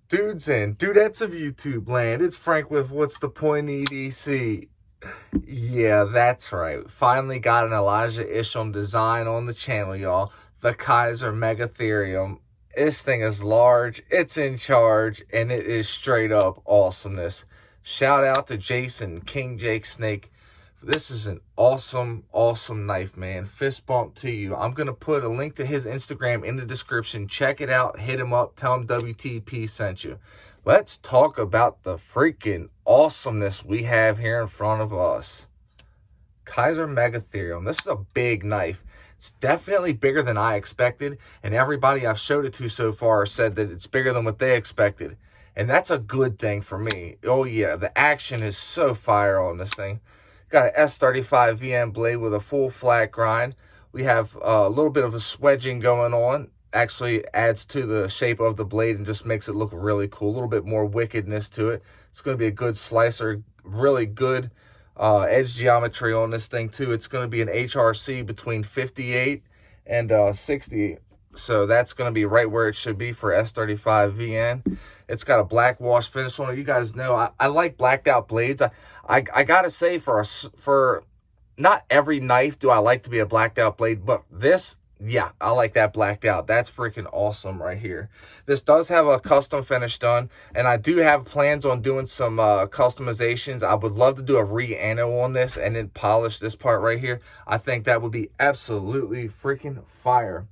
Dudes and dudettes of YouTube land, it's Frank with What's the Point EDC. Yeah, that's right. Finally got an Elijah Isham design on the channel, y'all. The Kizer Megatherium. This thing is large, it's in charge, and it is straight up awesomeness. Shout out to Jason, King Jake Snake. This is an awesome, awesome knife, man. Fist bump to you. I'm going to put a link to his Instagram in the description. Check it out. Hit him up. Tell him WTP sent you. Let's talk about the freaking awesomeness we have here in front of us. Kizer Megatherium. This is a big knife. It's definitely bigger than I expected. And everybody I've showed it to so far said that it's bigger than what they expected. And that's a good thing for me. Oh, yeah. The action is so fire on this thing. Got an S35 VM blade with a full flat grind. We have a little bit of a swedging going on. Actually adds to the shape of the blade and just makes it look really cool. A little bit more wickedness to it. It's going to be a good slicer. Really good edge geometry on this thing too. It's going to be an HRC between 58 and 60. So that's going to be right where it should be for S35 VN. It's got a black wash finish on it. You guys know I like blacked out blades. I gotta say for not every knife do I like to be a blacked out blade, but this, yeah, I like that blacked out. That's freaking awesome right here. This does have a custom finish done, and I do have plans on doing some customizations. I would love to do a re-anno on this and then polish this part right here. I think that would be absolutely freaking fire.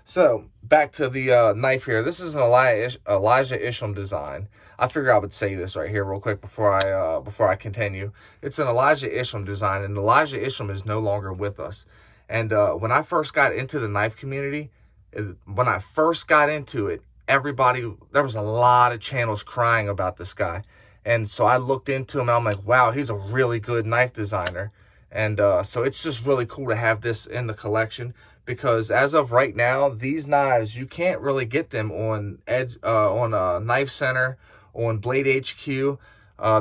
So, back to the knife here. This is an Elijah Isham design. I figure I would say this right here real quick before I continue. It's an Elijah Isham design, and Elijah Isham is no longer with us. And when I first got into the knife community, when I first got into it, there was a lot of channels crying about this guy. And so I looked into him, and I'm like, wow, he's a really good knife designer. And so it's just really cool to have this in the collection, because as of right now, these knives, you can't really get them on Knife Center, on Blade HQ.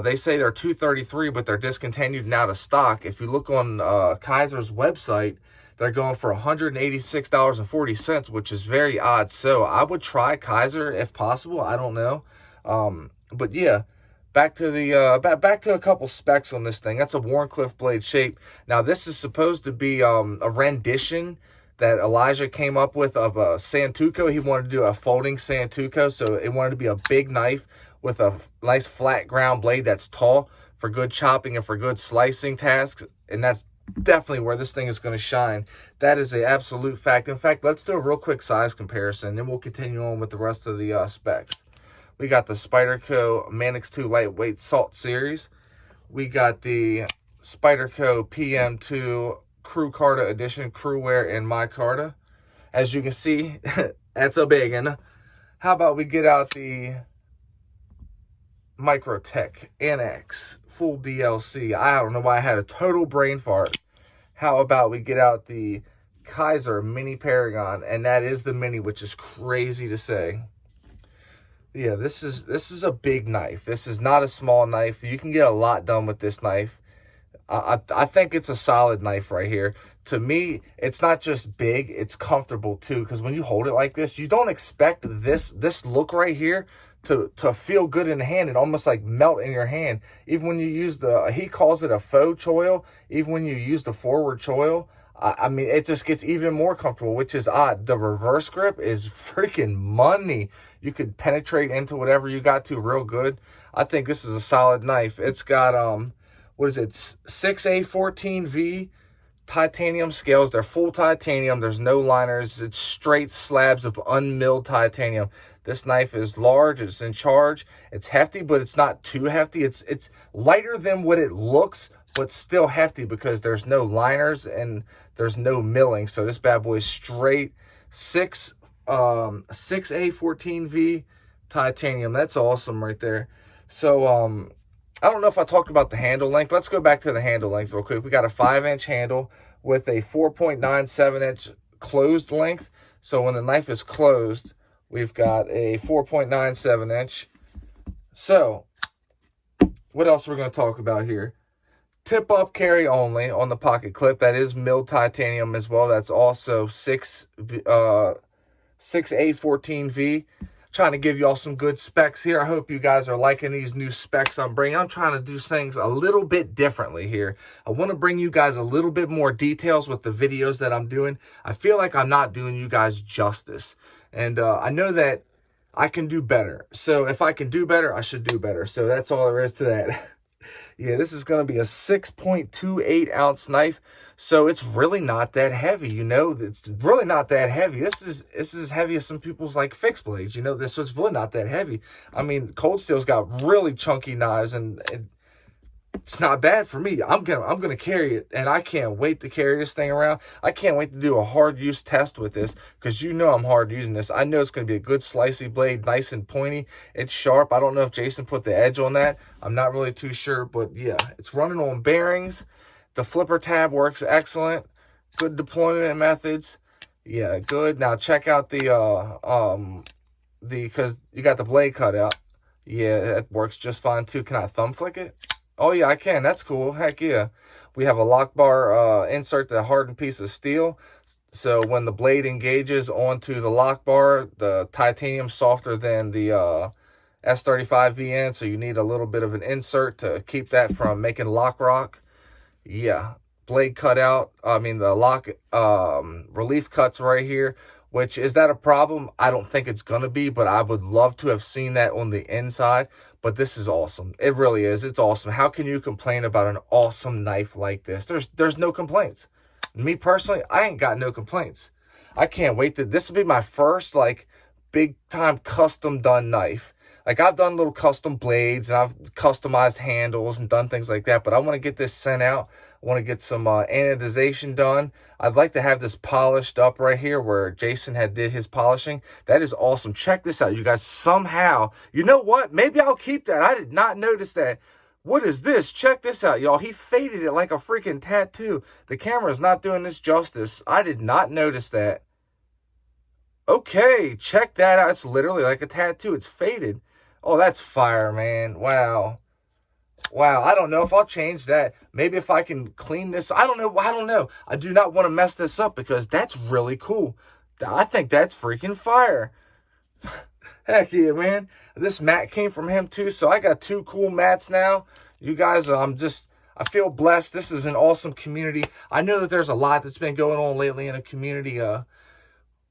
They say they're $233, but they're discontinued and out of stock. If you look on Kizer's website, they're going for $186.40, which is very odd. So I would try Kizer if possible. I don't know. But yeah. Back to the back to a couple specs on this thing. That's a Wharncliffe blade shape. Now this is supposed to be a rendition that Elijah came up with of a Santuco. He wanted to do a folding Santuco, so it wanted to be a big knife with a nice flat ground blade that's tall for good chopping and for good slicing tasks. And that's definitely where this thing is going to shine. That is an absolute fact. In fact, let's do a real quick size comparison, then we'll continue on with the rest of the specs. We got the Spyderco Manix 2 Lightweight Salt Series. We got the Spyderco PM2 Crew Carta Edition, Crewwear and Micarta. As you can see, that's a big one. How about we get out the Microtech NX Full DLC? I don't know why I had a total brain fart. How about we get out the Kizer Mini Paragon? And that is the Mini, which is crazy to say. Yeah, this is a big knife. This is not a small knife. You can get a lot done with this knife. I think it's a solid knife right here. To me, it's not just big, it's comfortable too, because when you hold it like this, you don't expect this look right here to feel good in the hand and almost like melt in your hand. Even when you use he calls it a faux choil, even when you use the forward choil, I mean, it just gets even more comfortable, which is odd. The reverse grip is freaking money. You could penetrate into whatever you got to real good. I think this is a solid knife. It's got, what is it, 6A14V titanium scales. They're full titanium. There's no liners. It's straight slabs of unmilled titanium. This knife is large. It's in charge. It's hefty, but it's not too hefty. It's lighter than what it looks, but still hefty because there's no liners and there's no milling. So this bad boy is straight 6A14V titanium. That's awesome right there. So I don't know if I talked about the handle length. Let's go back to the handle length real quick. We got a 5-inch handle with a 4.97-inch closed length. So when the knife is closed, we've got a 4.97-inch. So what else are we going to talk about here? Tip up carry only on the pocket clip. That is milled titanium as well. That's also 6A14V. Trying to give y'all some good specs here. I hope you guys are liking these new specs I'm bringing. I'm trying to do things a little bit differently here. I want to bring you guys a little bit more details with the videos that I'm doing. I feel like I'm not doing you guys justice. And I know that I can do better. So if I can do better, I should do better. So that's all there is to that. Yeah, this is going to be a 6.28 ounce knife. So it's really not that heavy, you know. It's really not that heavy. This is as heavy as some people's like fixed blades, you know. This, so it's really not that heavy. I mean, Cold Steel's got really chunky knives, and it's not bad for me. I'm gonna carry it, and I can't wait to carry this thing around. I can't wait to do a hard use test with this, because you know I'm hard using this. I know it's gonna be a good slicey blade, nice and pointy. It's sharp. I don't know if Jason put the edge on that. I'm not really too sure, but yeah, it's running on bearings. The flipper tab works excellent. Good deployment methods. Yeah, good. Now check out because you got the blade cut out. Yeah, it works just fine too. Can I thumb flick it? Oh yeah, I can. That's cool. Heck yeah. We have a lock bar insert, the hardened piece of steel. So when the blade engages onto the lock bar, the titanium's softer than the S35 VN. So you need a little bit of an insert to keep that from making lock rock. Yeah, blade cut out. I mean, the lock relief cuts right here. Which, is that a problem? I don't think it's going to be, but I would love to have seen that on the inside. But this is awesome. It really is. It's awesome. How can you complain about an awesome knife like this? There's no complaints. Me personally, I ain't got no complaints. I can't wait to, this will be my first, like, big time custom done knife. Like, I've done little custom blades, and I've customized handles and done things like that, but I want to get this sent out. I want to get some anodization done. I'd like to have this polished up right here where Jason had did his polishing. That is awesome. Check this out, you guys. Somehow, you know what? Maybe I'll keep that. I did not notice that. What is this? Check this out, y'all. He faded it like a freaking tattoo. The camera is not doing this justice. I did not notice that. Okay, check that out. It's literally like a tattoo. It's faded. Oh, that's fire, man. Wow. Wow, I don't know if I'll change that. Maybe if I can clean this. I don't know. I do not want to mess this up, because that's really cool. I think that's freaking fire. Heck yeah, man. This mat came from him too, so I got 2 cool mats now. You guys, I feel blessed. This is an awesome community. I know that there's a lot that's been going on lately in a community.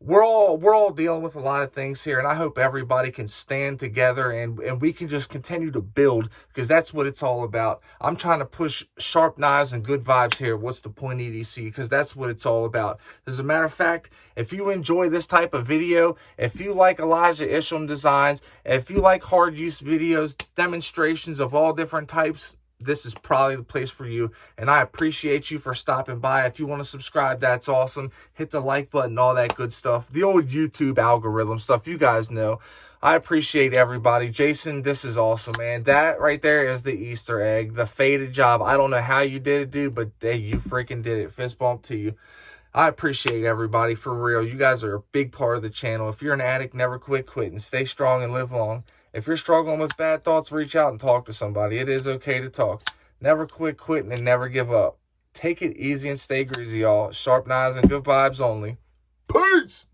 We're all dealing with a lot of things here, and I hope everybody can stand together and we can just continue to build, because that's what it's all about. I'm trying to push sharp knives and good vibes here. What's the point, EDC? Because that's what it's all about. As a matter of fact, if you enjoy this type of video, if you like Elijah Isham designs, if you like hard use videos, demonstrations of all different types, this is probably the place for you, and I appreciate you for stopping by. If you want to subscribe, that's awesome. Hit the like button, all that good stuff. The old YouTube algorithm stuff, you guys know. I appreciate everybody. Jason, this is awesome, man. That right there is the Easter egg, the faded job. I don't know how you did it, dude, but hey, you freaking did it. Fist bump to you. I appreciate everybody, for real. You guys are a big part of the channel. If you're an addict, never quit quitting. Stay strong and live long. If you're struggling with bad thoughts, reach out and talk to somebody. It is okay to talk. Never quit quitting and never give up. Take it easy and stay greasy, y'all. Sharp knives and good vibes only. Peace!